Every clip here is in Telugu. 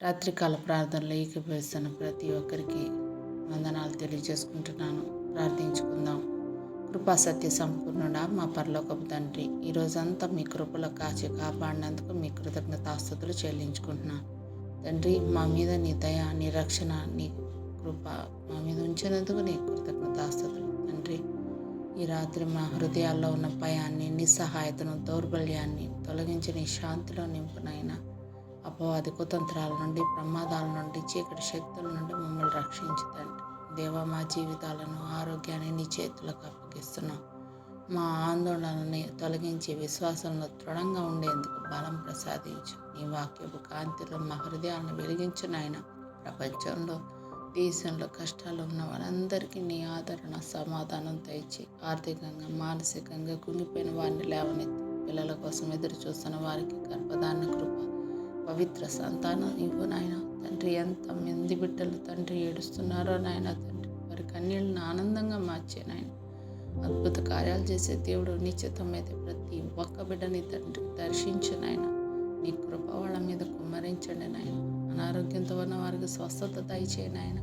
రాత్రికాల ప్రార్థనలో ఏకీభవిస్తున్న ప్రతి ఒక్కరికి వందనాలు తెలియజేసుకుంటున్నాను. ప్రార్థించుకుందాం. కృపా సత్య సంపూర్ణుడా మా పరలోకపు తండ్రి, ఈరోజంతా మీ కృపలో కాచి కాపాడినందుకు మీ కృతజ్ఞతాస్తుతులు చెల్లించుకుంటున్నాను. తండ్రి, మా మీద నీ దయ, నీ రక్షణ, నీ కృప మా మీద ఉంచినందుకు నీ కృతజ్ఞతాస్తుతులు. తండ్రి, ఈ రాత్రి మా హృదయాల్లో ఉన్న భయాన్ని, నిస్సహాయతను, దౌర్బల్యాన్ని తొలగించి నీ శాంతిలో నింపునైనా అపవాది కుతంత్రాల నుండి, ప్రమాదాల నుండి, చీకటి శక్తుల నుండి మమ్మల్ని రక్షించుతండి. దేవా, మా జీవితాలను, ఆరోగ్యాన్ని నీ చేతులకు అప్పగిస్తున్నాం. మా ఆందోళనని తొలగించి విశ్వాసంలో దృఢంగా ఉండేందుకు బలం ప్రసాదించు. నీ వాక్యపు కాంతిలో మా హృదయాలను వెలిగించు నాయన. ప్రపంచంలో, దేశంలో కష్టాలు ఉన్న వాళ్ళందరికీ నీ ఆదరణ, సమాధానం తెచ్చి ఆర్థికంగా, మానసికంగా కుంగిపోయిన వారిని లేవనెత్తి పిల్లల కోసం ఎదురు చూస్తున్న వారికి గర్భధారణ కృప, పవిత్ర సంతానం ఇవ్వు నాయన. తండ్రి, ఎంతమంది బిడ్డలు తండ్రి ఏడుస్తున్నారో నాయన, తండ్రి వారి కన్నీళ్ళని ఆనందంగా మార్చే నాయన. అద్భుత కార్యాలు చేసే దేవుడు, నిశ్చితమైతే ప్రతి ఒక్క బిడ్డని తండ్రి దర్శించు నాయన. నీ కృప వాళ్ళ మీద కుమ్మరించండి నాయన. అనారోగ్యంతో ఉన్న వారికి స్వస్థత దయచేయి నాయన.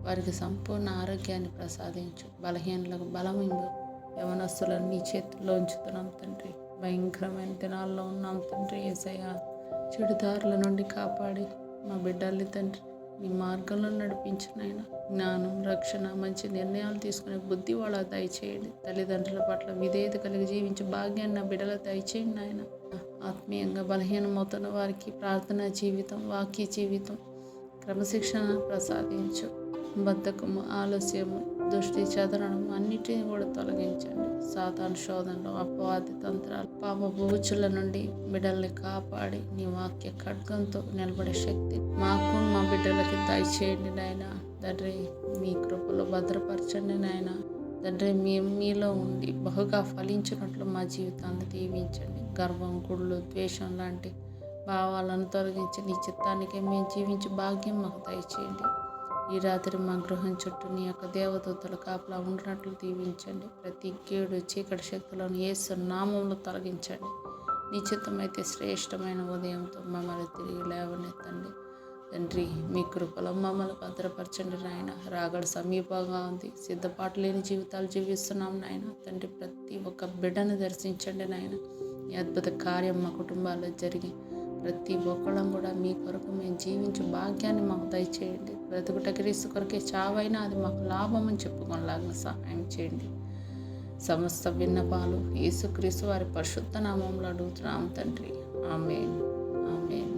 వారికి సంపూర్ణ ఆరోగ్యాన్ని ప్రసాదించు. బలహీనలకు బలం ఇవ్వు. యవనస్తులను నీ చేతుల్లో ఉంచుతున్నాం తండ్రి. భయంకరమైన దినాల్లో ఉన్నాం తండ్రి. యేసయ్యా, చెడుదారుల నుండి కాపాడి మా బిడ్డల్ని తండ్రి నీ మార్గంలో నడిపించిన ఆయన. జ్ఞానం, రక్షణ, మంచి నిర్ణయాలు తీసుకునే బుద్ధి వాళ్ళ దయచేయండి. తల్లిదండ్రుల పట్ల విధేయత కలిగి జీవించే భాగ్యాన్ని నా బిడ్డల దయచేయండి ఆయన. ఆత్మీయంగా బలహీనమవుతున్న వారికి ప్రార్థనా జీవితం, వాక్య జీవితం, క్రమశిక్షణ ప్రసాదించు. బద్ధకము, ఆలస్యము, దృష్టి చెదరడం అన్నిటిని కూడా తొలగించండి. సాతాను శోధనలు, అపవాది తంత్రాలు, పాప బూచుల నుండి బిడ్డల్ని కాపాడి నీ వాక్య ఖడ్గంతో నిలబడే శక్తి మాకు, మా బిడ్డలకి దయచేయండి నాయన. తండ్రి, మీ కృపలో భద్రపరచండి నాయన. తండ్రి, మీలో ఉండి బహుగా ఫలించినట్లు మా జీవితాన్ని దీవించండి. గర్వం, గుళ్ళు, ద్వేషం లాంటి భావాలను తొలగించి నీ చిత్తానికి మేము జీవించే భాగ్యం మాకు దయచేయండి. ఈ రాత్రి మా గృహం చుట్టూ నీ యొక్క దేవదూతల కాపలా ఉండినట్లు దీవించండి. ప్రతి కీడు, చీకటి శక్తులను యేసు నామంలో తొలగించండి. నిశ్చితమైతే శ్రేష్టమైన ఉదయంతో మమ్మల్ని తిరిగి లేవనెత్తండి. తండ్రి, మీ కృపలో మమ్మల్ని భద్రపరచండి నాయన. రాగడ సమీపంగా ఉంది. సిద్ధపాటు లేని జీవితాలు జీవిస్తున్నాం నాయన. తండ్రి, ప్రతి ఒక్క బిడ్డను దర్శించండి నాయన. ఈ అద్భుత కార్యం మా కుటుంబాల్లో జరిగి ప్రతి ఒక్కళ్ళం కూడా మీ కొరకు మేము జీవించే భాగ్యాన్ని మాకు దయచేయండి. బ్రతుకుట క్రీస్తు కొరకే, చావైనా అది మాకు లాభం అని చెప్పుకోలాగిన సహాయం చేయండి. సమస్త విన్నపాలు యేసుక్రీస్తు వారి పరిశుద్ధ నామంలో అడుగుతున్నాం తండ్రి. ఆమేన్, ఆమేన్.